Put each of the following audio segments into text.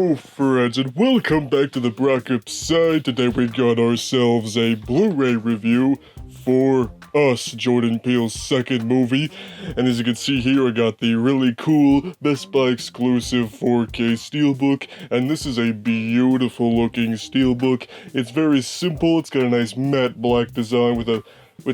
Hello friends and welcome back to the Brockopp side. Today we got ourselves a Blu-ray review for Us, Jordan Peele's second movie. And as you can see here, I got the really cool Best Buy exclusive 4K Steelbook. And this is a beautiful looking Steelbook. It's very simple, it's got a nice matte black design with a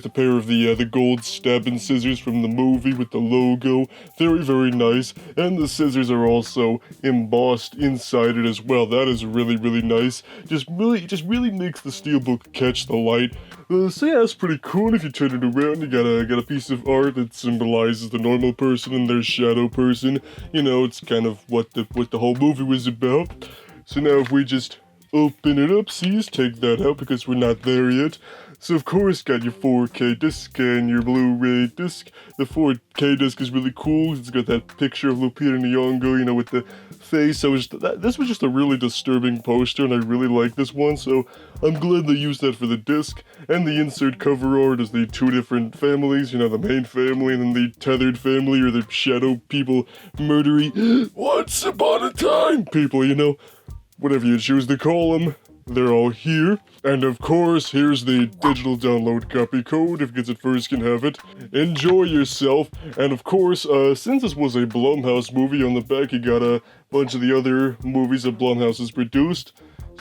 pair of the gold stabbing scissors from the movie with the logo. Very, very nice. And the scissors are also embossed inside it as well. That is really, really nice. Just really makes the steelbook catch the light. So yeah, it's pretty cool. If you turn it around, you got a piece of art that symbolizes the normal person and their shadow person. You know, it's kind of what the whole movie was about. So now if we just open it up, see, take that out because we're not there yet. So of course, got your 4K disc and your Blu-ray disc. The 4K disc is really cool. It's got that picture of Lupita Nyong'o, you know, with the face. This was just a really disturbing poster, and I really like this one. So I'm glad they used that for the disc. And the insert cover art is the two different families. You know, the main family and then the tethered family, or the shadow people, murdery, once upon a time people. You know, whatever you choose to call them. They're all here. And of course, here's the digital download copy code. If gets it first, can have it. Enjoy yourself. And of course, since this was a Blumhouse movie, on the back you got a bunch of the other movies that Blumhouse has produced.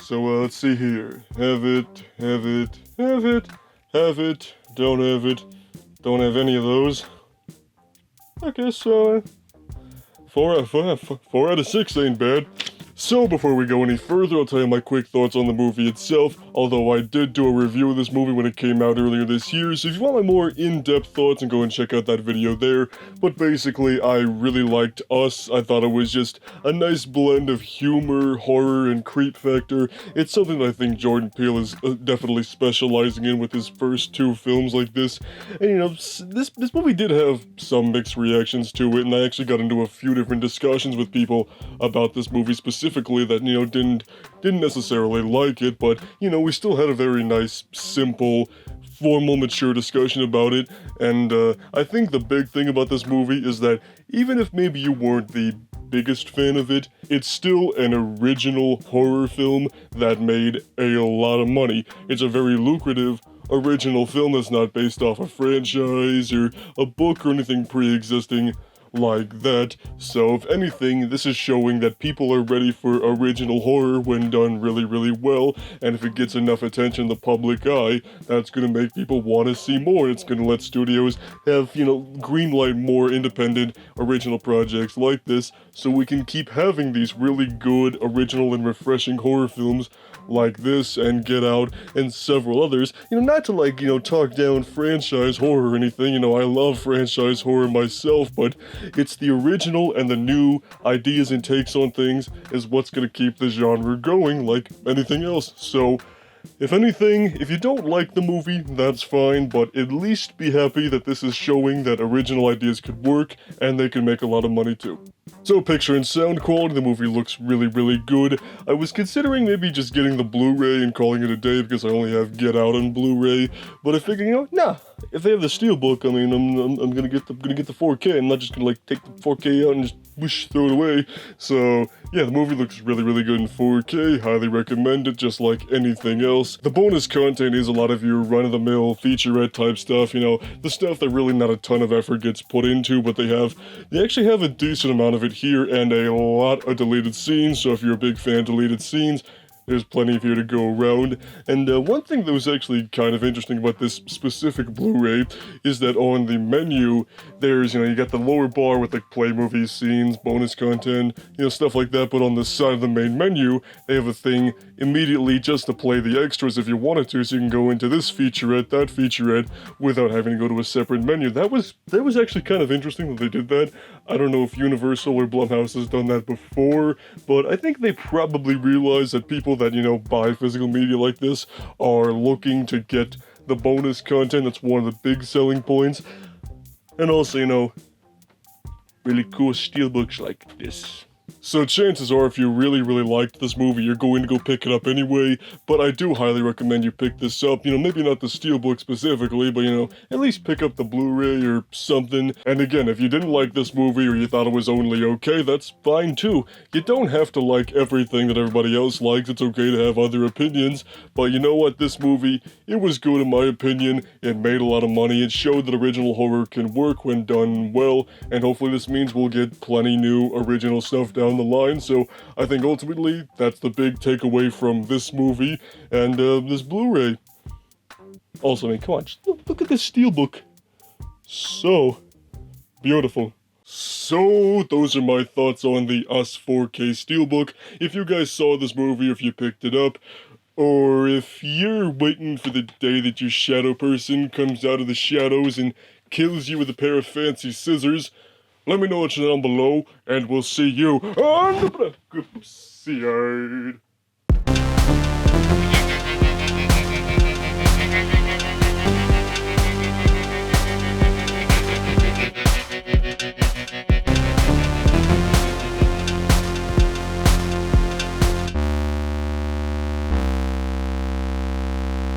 So let's see here. Have it, have it, have it, have it, don't have it, don't have any of those. I guess 4 out of 6 ain't bad. So before we go any further, I'll tell you my quick thoughts on the movie itself, although I did do a review of this movie when it came out earlier this year, so if you want my more in-depth thoughts, and go and check out that video there. But basically, I really liked Us. I thought it was just a nice blend of humor, horror, and creep factor. It's something that I think Jordan Peele is definitely specializing in with his first two films like this. And you know, this movie did have some mixed reactions to it, and I actually got into a few different discussions with people about this movie specifically that, you know, didn't necessarily like it, but, you know, we still had a very nice, simple, formal, mature discussion about it. And I think the big thing about this movie is that even if maybe you weren't the biggest fan of it, it's still an original horror film that made a lot of money. It's a very lucrative original film that's not based off a franchise or a book or anything pre-existing like that. So if anything, this is showing that people are ready for original horror when done really, really well, and if it gets enough attention in the public eye, that's gonna make people want to see more. It's gonna let studios have, you know, greenlight more independent original projects like this, so we can keep having these really good, original, and refreshing horror films like this and Get Out and several others. You know, not to, like, you know, talk down franchise horror or anything. You know, I love franchise horror myself, but it's the original and the new ideas and takes on things is what's going to keep the genre going, like anything else. So if anything, if you don't like the movie, that's fine, but at least be happy that this is showing that original ideas could work and they can make a lot of money too. So picture and sound quality, the movie looks really, really good. I was considering maybe just getting the Blu-ray and calling it a day because I only have Get Out on Blu-ray, but I figured, you know, nah, if they have the Steelbook, I mean, I'm gonna get the 4K. I'm not just gonna, like, take the 4K out and just whoosh, throw it away. So yeah, the movie looks really, really good in 4K. Highly recommend it, just like anything else. The bonus content is a lot of your run-of-the-mill featurette type stuff, you know, the stuff that really not a ton of effort gets put into, but they actually have a decent amount of it here and a lot of deleted scenes. So if you're a big fan of deleted scenes, there's plenty of here to go around. And one thing that was actually kind of interesting about this specific Blu-ray is that on the menu, there's, you know, you got the lower bar with like play movies, scenes, bonus content, you know, stuff like that. But on the side of the main menu, they have a thing immediately just to play the extras if you wanted to. So you can go into this featurette, that featurette, without having to go to a separate menu. That was actually kind of interesting that they did that. I don't know if Universal or Blumhouse has done that before, but I think they probably realize that people that, you know, buy physical media like this are looking to get the bonus content. That's one of the big selling points. And also, you know, really cool steelbooks like this. So chances are if you really liked this movie, you're going to go pick it up anyway, but I do highly recommend you pick this up. Maybe not the Steelbook specifically, but at least pick up the Blu-ray or something. And again, if you didn't like this movie or you thought it was only okay, that's fine too. You don't have to like everything that everybody else likes. It's okay to have other opinions, but you know what? This movie, it was good in my opinion. It made a lot of money. It showed that original horror can work when done well, and hopefully this means we'll get plenty new original stuff down the line. So I think ultimately that's the big takeaway from this movie and this Blu-ray. Also, I mean, come on, just look at this Steelbook. So beautiful. So, those are my thoughts on the Us 4K Steelbook. If you guys saw this movie, or if you picked it up, or if you're waiting for the day that your shadow person comes out of the shadows and kills you with a pair of fancy scissors, let me know down below, and we'll see you on the Brockopp side.